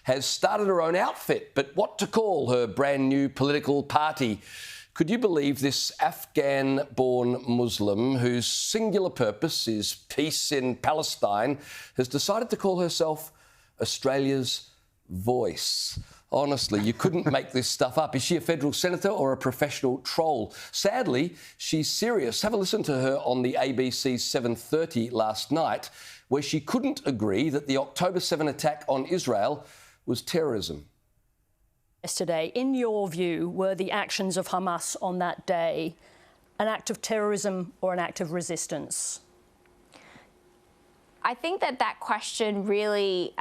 has started her own outfit, but what to call her brand new political party? Could you believe this Afghan-born Muslim, whose singular purpose is peace in Palestine, has decided to call herself Australia's voice? Honestly, you couldn't make this stuff up. Is she a federal senator or a professional troll? Sadly, she's serious. Have a listen to her on the ABC 7:30 last night, where she couldn't agree that the October 7 attack on Israel was terrorism. Yesterday, in your view, were the actions of Hamas on that day an act of terrorism or an act of resistance? I think that question really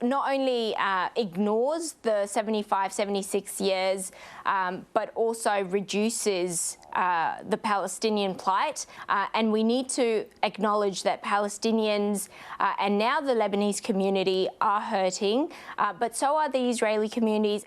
not only ignores the 75, 76 years, but also reduces the Palestinian plight. And we need to acknowledge that Palestinians and now the Lebanese community are hurting, but so are the Israeli communities.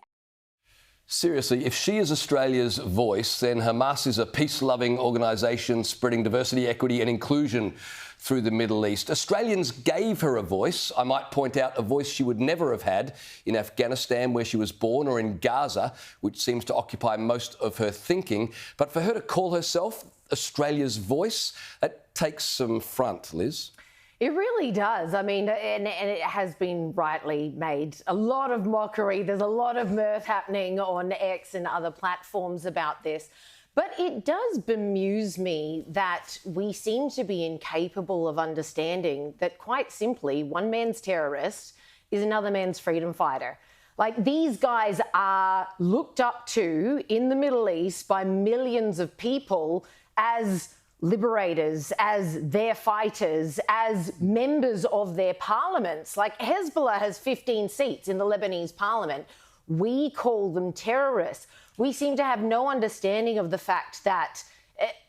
Seriously, if she is Australia's voice, then Hamas is a peace-loving organisation spreading diversity, equity and inclusion through the Middle East. Australians gave her a voice. I might point out a voice she would never have had in Afghanistan, where she was born, or in Gaza, which seems to occupy most of her thinking. But for her to call herself Australia's voice, that takes some front, Liz. It really does. I mean, and it has been rightly made a lot of mockery. There's a lot of mirth happening on X and other platforms about this. But it does bemuse me that we seem to be incapable of understanding that, quite simply, one man's terrorist is another man's freedom fighter. Like, these guys are looked up to in the Middle East by millions of people as liberators, as their fighters, as members of their parliaments. Like, Hezbollah has 15 seats in the Lebanese parliament. We call them terrorists. We seem to have no understanding of the fact that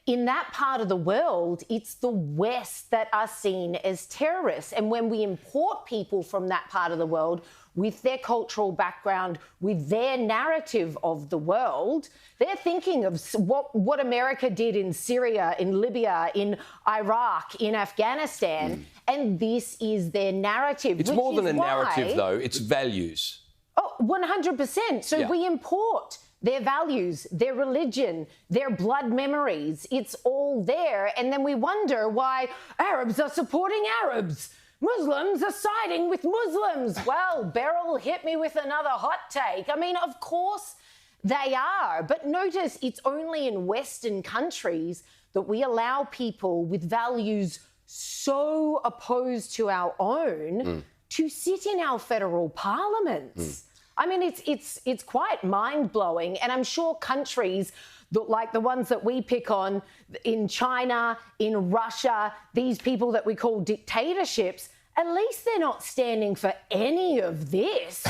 in that part of the world, it's the West that are seen as terrorists. And when we import people from that part of the world with their cultural background, with their narrative of the world, they're thinking of what America did in Syria, in Libya, in Iraq, in Afghanistan, and this is their narrative. It's more than a narrative, though. It's values. Oh, 100%. So we import their values, their religion, their blood memories. It's all there. And then we wonder why Arabs are supporting Arabs. Muslims are siding with Muslims. Well, Beryl hit me with another hot take. I mean, of course they are. But notice it's only in Western countries that we allow people with values so opposed to our own to sit in our federal parliaments. I mean, it's quite mind-blowing, and I'm sure countries like the ones that we pick on in China, in Russia, these people that we call dictatorships, at least they're not standing for any of this.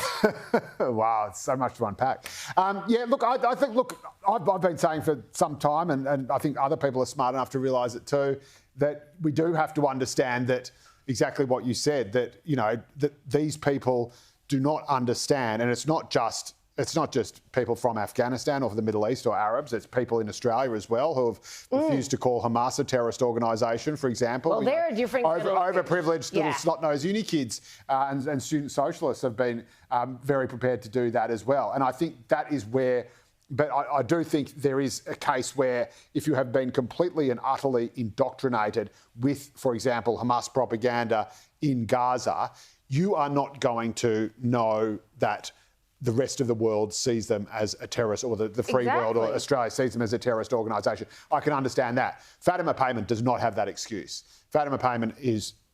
Wow, it's so much to unpack. Yeah, look, I think, I've been saying for some time, and I think other people are smart enough to realise it too, that we do have to understand that exactly what you said, that, you know, that these people do not understand, and it's not just people from Afghanistan or the Middle East or Arabs. It's people in Australia as well who have refused to call Hamas a terrorist organisation, for example. Well, they're a different overprivileged little snot-nosed uni kids and student socialists have been very prepared to do that as well. And I think that is where. But I do think there is a case where if you have been completely and utterly indoctrinated with, for example, Hamas propaganda in Gaza, you are not going to know that the rest of the world sees them as a terrorist, or the free world or Australia sees them as a terrorist organisation. I can understand that. Fatima Payman does not have that excuse. Fatima Payman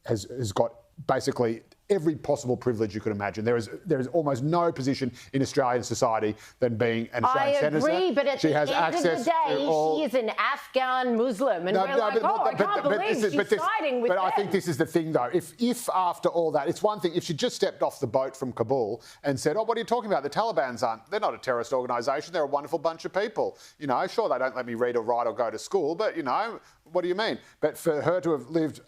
has got basically every possible privilege you could imagine. There is almost no position in Australian society than being an Australian senator. I agree, but at the end of the day, she is an Afghan Muslim, and I can't believe she's siding with them. But I think this is the thing, though. If after all that, it's one thing if she just stepped off the boat from Kabul and said, "Oh, what are you talking about? The Taliban's they're not a terrorist organisation. They're a wonderful bunch of people. You know, sure, they don't let me read or write or go to school, but, you know, what do you mean?" But for her to have lived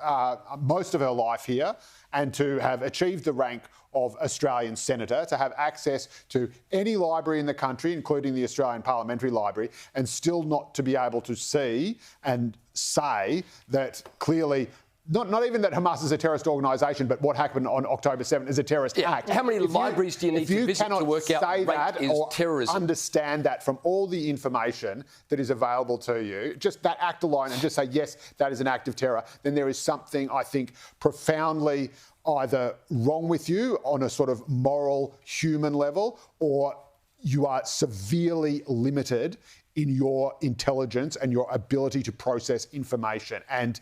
most of her life here and to have achieved the rank of Australian senator, to have access to any library in the country, including the Australian Parliamentary Library, and still not to be able to see and say that clearly not even that Hamas is a terrorist organisation, but what happened on October 7th is a terrorist act. How many libraries do you need to visit to work out what is terrorism? Understand that from all the information that is available to you, just that act alone, and just say, yes, that is an act of terror, then there is something, I think, profoundly either wrong with you on a sort of moral, human level, or you are severely limited in your intelligence and your ability to process information. And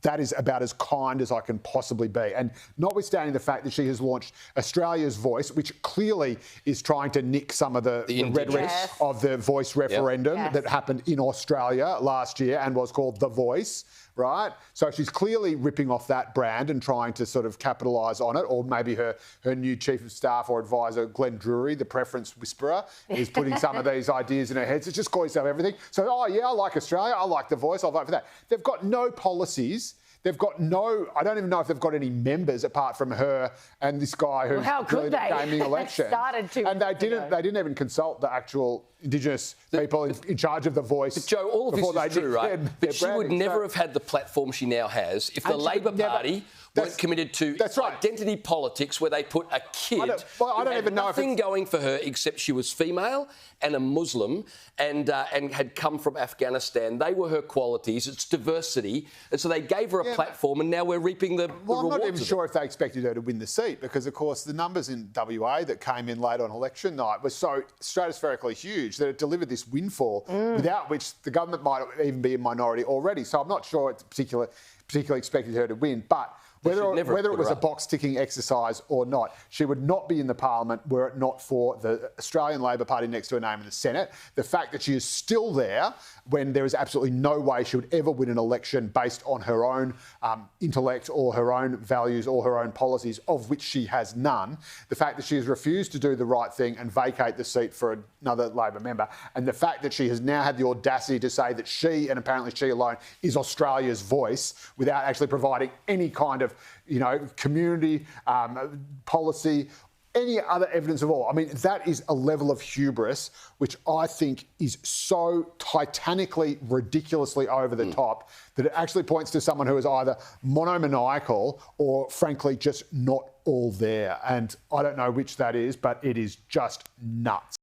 that is about as kind as I can possibly be. And notwithstanding the fact that she has launched Australia's Voice, which clearly is trying to nick some of the rhetoric of the Voice referendum that happened in Australia last year and was called The Voice, right? So she's clearly ripping off that brand and trying to sort of capitalise on it. Or maybe her new chief of staff or advisor, Glenn Drury, the preference whisperer, is putting some of these ideas in her head. So just call yourself everything. So, oh, yeah, I like Australia. I like The Voice. I'll vote for that. They've got no policies. They've got no, I don't even know if they've got any members apart from her and this guy who's really the gaming election. And they didn't even consult the actual Indigenous people in charge of The Voice. But Joe, all of this is true, right? But she would never have had the platform she now has if the Labor Party weren't committed to identity politics, where they put a kid who had nothing going for her except she was female and a Muslim and had come from Afghanistan. They were her qualities. It's diversity. And so they gave her a platform, and now we're reaping the rewards. I'm not even sure if they expected her to win the seat, because, of course, the numbers in WA that came in late on election night were so stratospherically huge that it delivered this windfall without which the government might even be a minority already. So I'm not sure it's particularly expected her to win. But whether it was a box-ticking exercise or not, she would not be in the parliament were it not for the Australian Labor Party next to her name in the Senate. The fact that she is still there when there is absolutely no way she would ever win an election based on her own intellect or her own values or her own policies, of which she has none. The fact that she has refused to do the right thing and vacate the seat for another Labor member, and the fact that she has now had the audacity to say that she, and apparently she alone, is Australia's voice without actually providing any kind of community, policy, any other evidence of all. I mean, that is a level of hubris which I think is so titanically, ridiculously over the top that it actually points to someone who is either monomaniacal or, frankly, just not all there. And I don't know which that is, but it is just nuts.